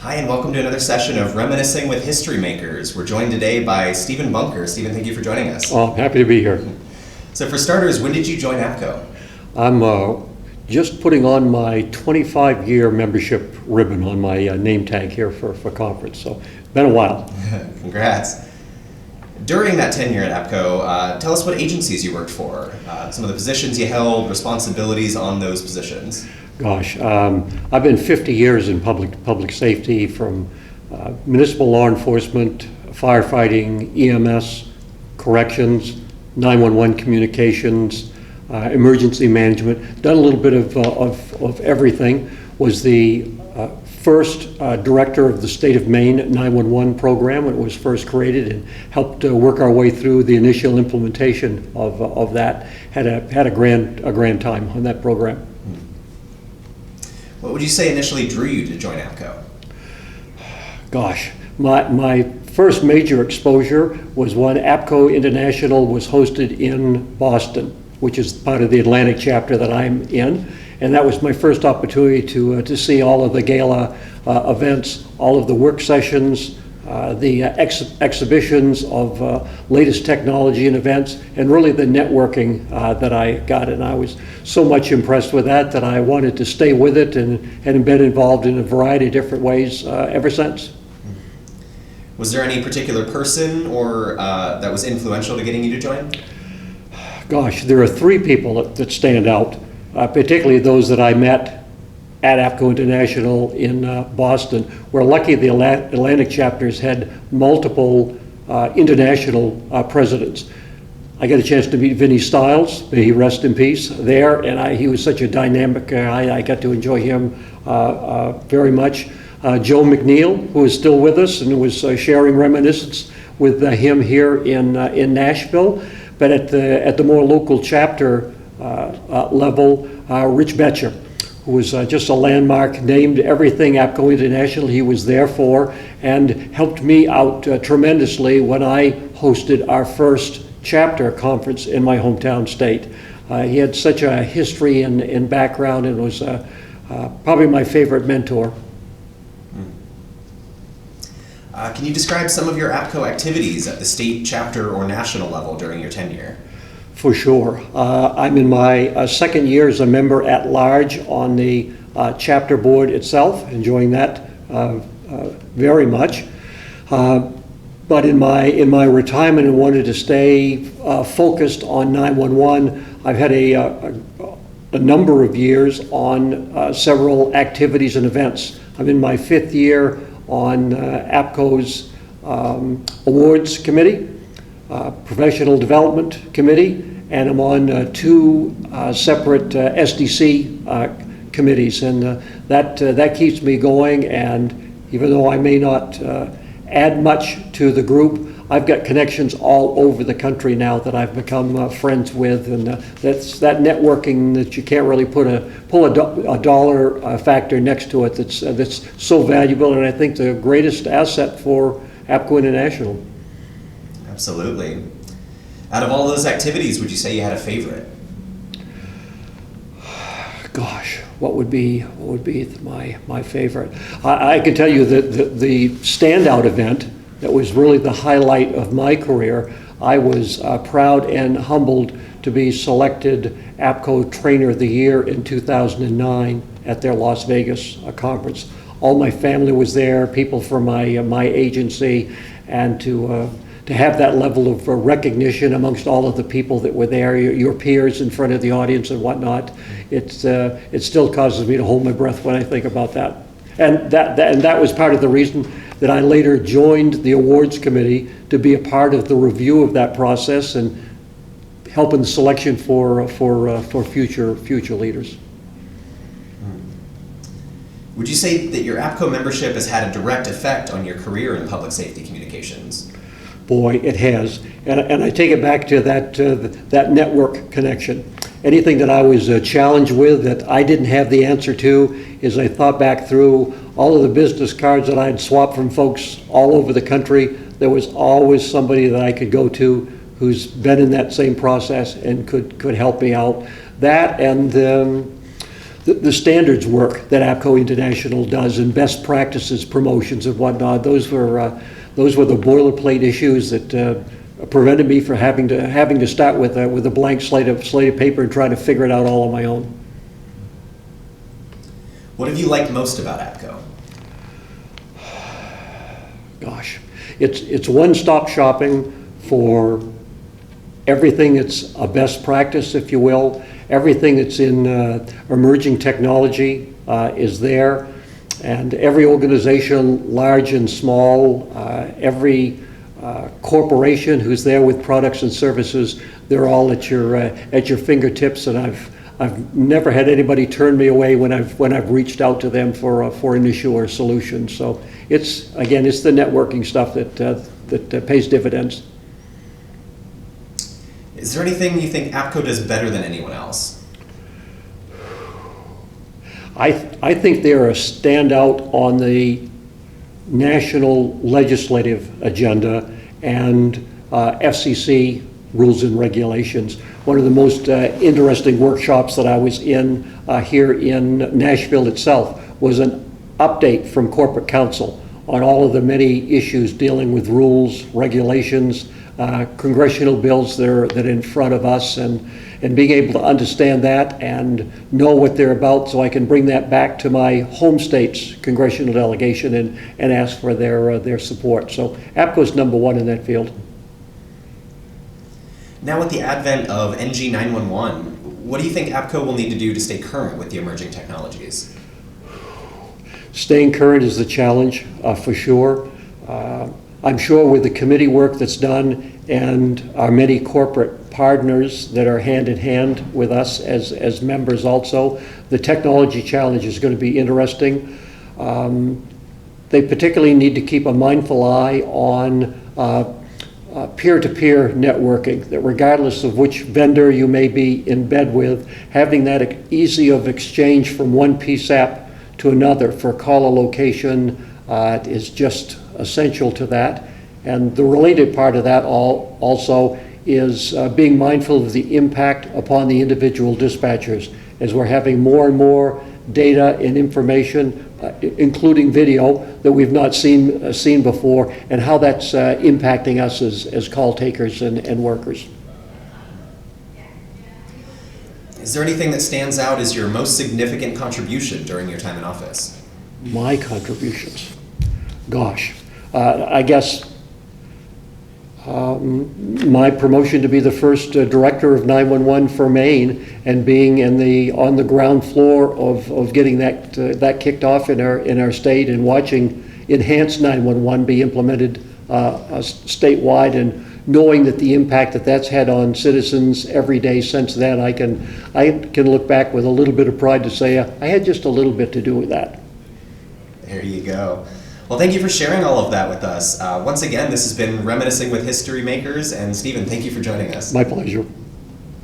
Hi, and welcome to another session of Reminiscing with History Makers. We're joined today by Stephan Bunker. Stephan, thank you for joining us. Oh, happy to be here. So for starters, when did you join APCO? I'm just putting on my 25-year membership ribbon on my name tag here for conference, so it's been a while. Congrats. During that tenure at APCO, tell us what agencies you worked for, some of the positions you held, responsibilities on those positions. Gosh, I've been 50 years in public safety, from municipal law enforcement, firefighting, EMS, corrections, 911 communications, emergency management. Done a little bit of everything. Was the first director of the state of Maine 911 program when it was first created, and helped work our way through the initial implementation of that. Had a grand time on that program. What would you say initially drew you to join APCO? Gosh, my first major exposure was when APCO International was hosted in Boston, which is part of the Atlantic chapter that I'm in. And that was my first opportunity to see all of the gala events, all of the work sessions, the exhibitions of latest technology and events, and really the networking that I got. And I was so much impressed with that I wanted to stay with it, and have been involved in a variety of different ways ever since. Was there any particular person or that was influential to getting you to join? Gosh, there are three people that stand out, particularly those that I met at APCO International in Boston. We're lucky the Atlantic chapters had multiple international presidents. I got a chance to meet Vinny Stiles, may he rest in peace, there, and he was such a dynamic guy. I got to enjoy him very much. Joe McNeil, who is still with us, and was sharing reminiscence with him here in Nashville. But at the more local chapter level, Rich Betcher, who was just a landmark, named everything APCO International he was there for, and helped me out tremendously when I hosted our first chapter conference in my hometown state. He had such a history and background, and was probably my favorite mentor. Can you describe some of your APCO activities at the state, chapter, or national level during your tenure? For sure. I'm in my second year as a member at large on the chapter board itself, enjoying that very much. But in my retirement, and wanted to stay focused on 911, I've had a number of years on several activities and events. I'm in my fifth year on APCO's awards committee, professional development committee, and I'm on two separate SDC committees, and that keeps me going. And even though I may not add much to the group, I've got connections all over the country now that I've become friends with, and that's that networking that you can't really pull a dollar factor next to it. That's so valuable, and I think the greatest asset for APCO International. Absolutely. Out of all those activities, would you say you had a favorite? Gosh, what would be my favorite? I can tell you that the standout event that was really the highlight of my career, I was proud and humbled to be selected APCO Trainer of the Year in 2009 at their Las Vegas conference. All my family was there, people from my agency, and to have that level of recognition amongst all of the people that were there, your peers in front of the audience and whatnot, it still causes me to hold my breath when I think about that. And that was part of the reason that I later joined the awards committee, to be a part of the review of that process and help in the selection for future leaders. Would you say that your APCO membership has had a direct effect on your career in public safety communications? Boy, it has, and I take it back to that network connection. Anything that I was challenged with that I didn't have the answer to, is I thought back through all of the business cards that I'd swapped from folks all over the country. There was always somebody that I could go to who's been in that same process and could help me out. That, and the standards work that APCO International does and best practices, promotions and whatnot. Those were the boilerplate issues that prevented me from having to start with a blank slate of paper and try to figure it out all on my own. What have you liked most about APCO? Gosh, it's one-stop shopping for everything that's a best practice, if you will. Everything that's in emerging technology is there, and every organization, large and small, every corporation who's there with products and services, they're all at your fingertips, and I've never had anybody turn me away when I've reached out to them for an issue or a solution. So it's the networking stuff that pays dividends. Is there anything you think APCO does better than anyone else? I think they're a standout on the national legislative agenda and FCC rules and regulations. One of the most interesting workshops that I was in here in Nashville itself was an update from corporate counsel on all of the many issues dealing with rules, regulations, congressional bills that are in front of us, and being able to understand that and know what they're about, so I can bring that back to my home state's congressional delegation and ask for their support. So APCO's number one in that field. Now, with the advent of NG 911, what do you think APCO will need to do to stay current with the emerging technologies? Staying current is the challenge, for sure. I'm sure with the committee work that's done and our many corporate partners that are hand in hand with us as members also, the technology challenge is going to be interesting. They particularly need to keep a mindful eye on peer-to-peer networking, that regardless of which vendor you may be in bed with, having that easy of exchange from one PSAP to another for caller location is just essential to that. And the related part of that also is being mindful of the impact upon the individual dispatchers, as we're having more and more data and information, including video, that we've not seen before, and how that's impacting us as call takers and workers. Is there anything that stands out as your most significant contribution during your time in office? My contributions? Gosh, I guess my promotion to be the first director of 911 for Maine, and being on the ground floor of getting that kicked off in our state, and watching enhanced 911 be implemented statewide, and knowing that the impact that's had on citizens every day since then, I can look back with a little bit of pride to say I had just a little bit to do with that. There you go. Well, thank you for sharing all of that with us. Once again, this has been Reminiscing with History Makers, and Stephen, thank you for joining us. My pleasure.